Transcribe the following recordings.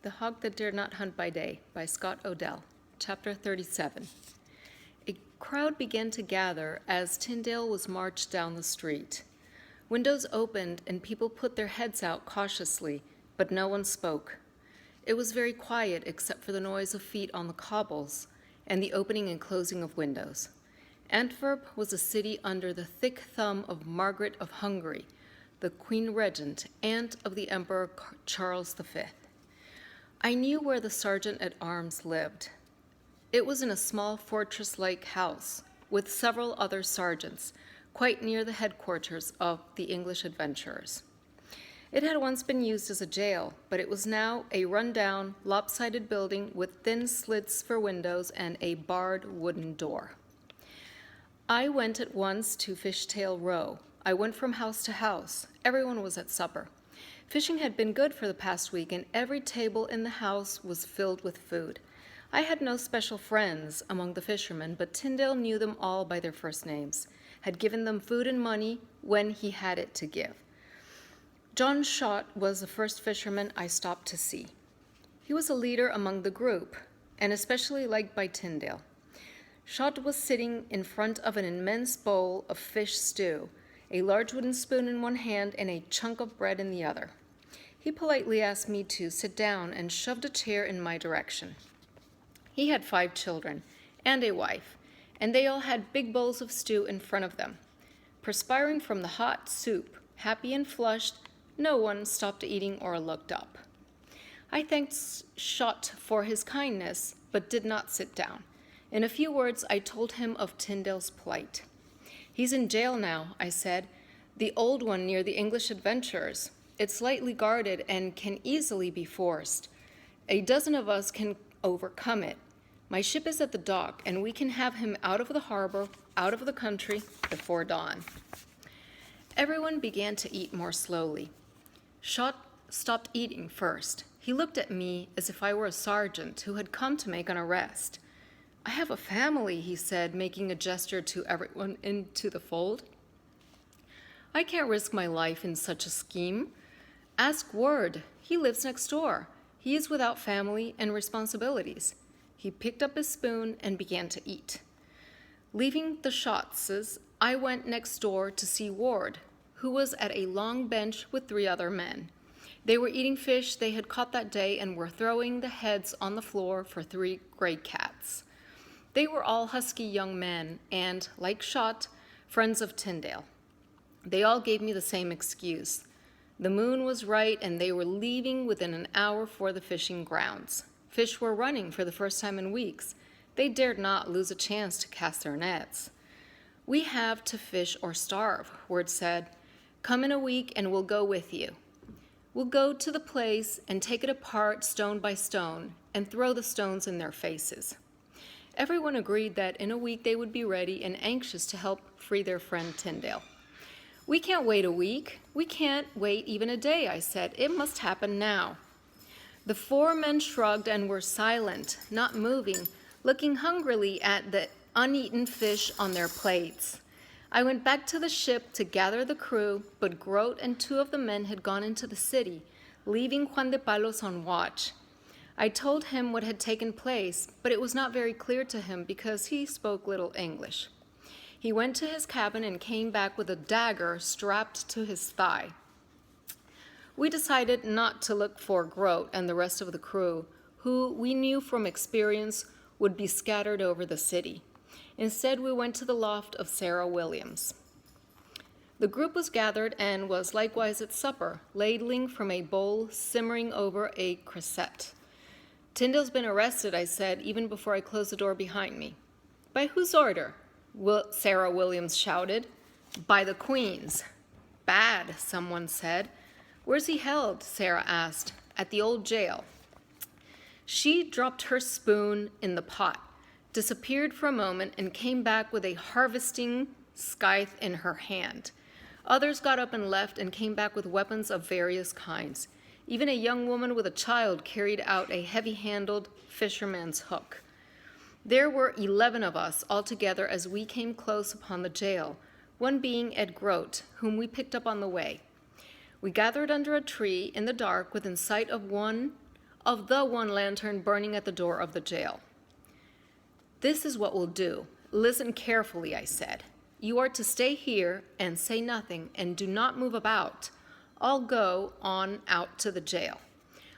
The Hog That Dared Not Hunt by Day by Scott Odell, Chapter 37. A crowd began to gather as Tyndale was marched down the street. Windows opened and people put their heads out cautiously, but no one spoke. It was very quiet except for the noise of feet on the cobbles and the opening and closing of windows. Antwerp was a city under the thick thumb of Margaret of Hungary, the Queen Regent, aunt of the Emperor Charles V. I knew where the sergeant-at-arms lived. It was in a small fortress-like house with several other sergeants, quite near the headquarters of the English adventurers. It had once been used as a jail, but it was now a run-down, lopsided building with thin slits for windows and a barred wooden door. I went at once to Fishtail Row. I went from house to house. Everyone was at supper. Fishing had been good for the past week, and every table in the house was filled with food. I had no special friends among the fishermen, but Tyndale knew them all by their first names, had given them food and money when he had it to give. John Shott was the first fisherman I stopped to see. He was a leader among the group, and especially liked by Tyndale. Shott was sitting in front of an immense bowl of fish stew, a large wooden spoon in one hand and a chunk of bread in the other. He politely asked me to sit down and shoved a chair in my direction. He had 5 children and a wife, and they all had big bowls of stew in front of them. Perspiring from the hot soup, happy and flushed, no one stopped eating or looked up. I thanked Shott for his kindness, but did not sit down. In a few words, I told him of Tyndale's plight. "He's in jail now," I said, "the old one near the English adventurers. It's lightly guarded and can easily be forced. A dozen of us can overcome it. My ship is at the dock, and we can have him out of the harbor, out of the country, before dawn." Everyone began to eat more slowly. Shott stopped eating first. He looked at me as if I were a sergeant who had come to make an arrest. "I have a family," he said, making a gesture to everyone into the fold. "I can't risk my life in such a scheme. Ask Ward. He lives next door. He is without family and responsibilities." He picked up his spoon and began to eat. Leaving the Shottses, I went next door to see Ward, who was at a long bench with 3 other men. They were eating fish they had caught that day and were throwing the heads on the floor for 3 gray cats. They were all husky young men and, like Shott, friends of Tyndale. They all gave me the same excuse. The moon was right, and they were leaving within an hour for the fishing grounds. Fish were running for the first time in weeks. They dared not lose a chance to cast their nets. "We have to fish or starve," Ward said. "Come in a week and we'll go with you. We'll go to the place and take it apart stone by stone and throw the stones in their faces." Everyone agreed that in a week they would be ready and anxious to help free their friend Tyndale. "We can't wait a week. We can't wait even a day," I said. "It must happen now." The 4 men shrugged and were silent, not moving, looking hungrily at the uneaten fish on their plates. I went back to the ship to gather the crew, but Grote and 2 of the men had gone into the city, leaving Juan de Palos on watch. I told him what had taken place, but it was not very clear to him because he spoke little English. He went to his cabin and came back with a dagger strapped to his thigh. We decided not to look for Grote and the rest of the crew, who we knew from experience would be scattered over the city. Instead, we went to the loft of Sarah Williams. The group was gathered and was likewise at supper, ladling from a bowl simmering over a cresset. "Tyndale's been arrested," I said, even before I closed the door behind me. "By whose order?" Sarah Williams shouted. "By the Queen's." "Bad," someone said. "Where's he held?" Sarah asked. "At the old jail." She dropped her spoon in the pot, disappeared for a moment, and came back with a harvesting scythe in her hand. Others got up and left and came back with weapons of various kinds. Even a young woman with a child carried out a heavy-handled fisherman's hook. There were 11 of us altogether as we came close upon the jail, one being Ed Grote, whom we picked up on the way. We gathered under a tree in the dark within sight of one of the one lantern burning at the door of the jail. "This is what we'll do. Listen carefully," I said. "You are to stay here and say nothing and do not move about. I'll go on out to the jail.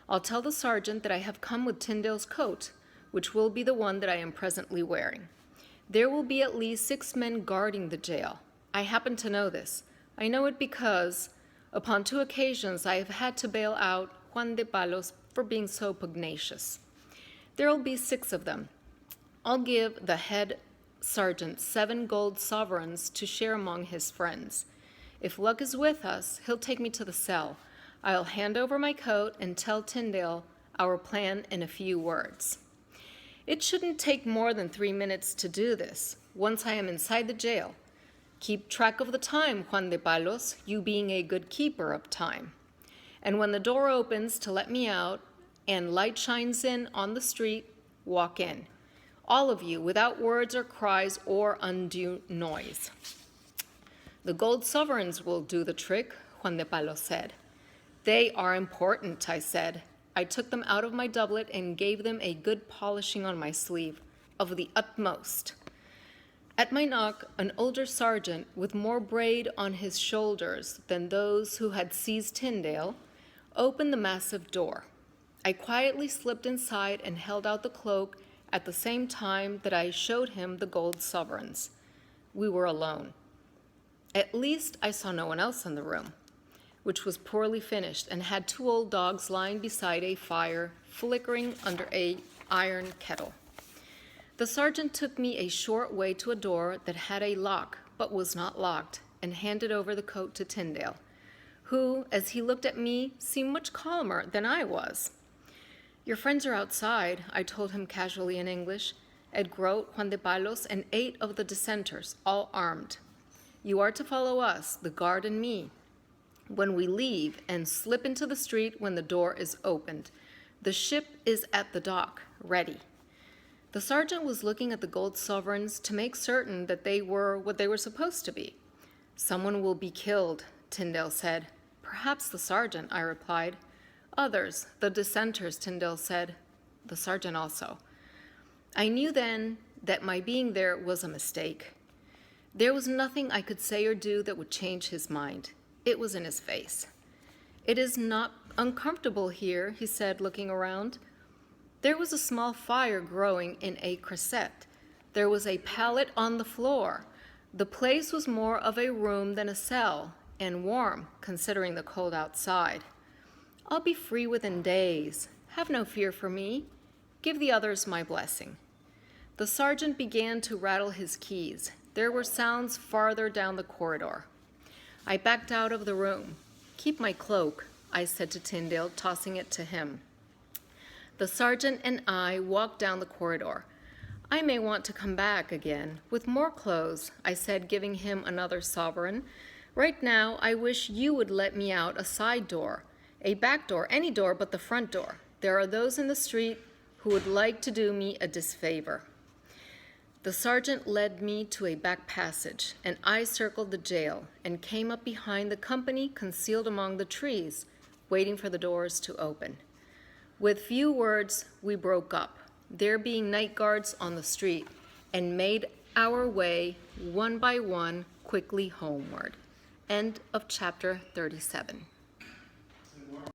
I'll tell the sergeant that I have come with Tyndale's coat, which will be the one that I am presently wearing. There will be at least 6 men guarding the jail. I happen to know this. I know it because, upon 2 occasions, I have had to bail out Juan de Palos for being so pugnacious. There'll be 6 of them. I'll give the head sergeant 7 gold sovereigns to share among his friends. If luck is with us, he'll take me to the cell. I'll hand over my coat and tell Tyndale our plan in a few words. It shouldn't take more than 3 minutes to do this, once I am inside the jail. Keep track of the time, Juan de Palos, you being a good keeper of time. And when the door opens to let me out and light shines in on the street, walk in. All of you, without words or cries or undue noise." "The gold sovereigns will do the trick," Juan de Palos said. "They are important," I said. I took them out of my doublet and gave them a good polishing on my sleeve, of the utmost. At my knock, an older sergeant, with more braid on his shoulders than those who had seized Tyndale, opened the massive door. I quietly slipped inside and held out the cloak at the same time that I showed him the gold sovereigns. We were alone. At least I saw no one else in the room, which was poorly finished and had 2 old dogs lying beside a fire, flickering under an iron kettle. The sergeant took me a short way to a door that had a lock but was not locked, and handed over the coat to Tyndale, who, as he looked at me, seemed much calmer than I was. "Your friends are outside," I told him casually in English. "Ed Grote, Juan de Palos, and 8 of the dissenters, all armed. You are to follow us, the guard and me, when we leave, and slip into the street when the door is opened. The ship is at the dock, ready." The sergeant was looking at the gold sovereigns to make certain that they were what they were supposed to be. "Someone will be killed," Tyndale said. "Perhaps the sergeant," I replied. "Others, the dissenters," Tyndale said. "The sergeant also." I knew then that my being there was a mistake. There was nothing I could say or do that would change his mind. It was in his face. "It is not uncomfortable here," he said, looking around. There was a small fire growing in a cresset. There was a pallet on the floor. The place was more of a room than a cell, and warm, considering the cold outside. "I'll be free within days. Have no fear for me. Give the others my blessing." The sergeant began to rattle his keys. There were sounds farther down the corridor. I backed out of the room. "Keep my cloak," I said to Tyndale, tossing it to him. The sergeant and I walked down the corridor. "I may want to come back again with more clothes," I said, giving him another sovereign. "Right now, I wish you would let me out a side door, a back door, any door but the front door. There are those in the street who would like to do me a disfavor." The sergeant led me to a back passage, and I circled the jail and came up behind the company concealed among the trees, waiting for the doors to open. With few words, we broke up, there being night guards on the street, and made our way, one by one, quickly homeward. End of chapter 37.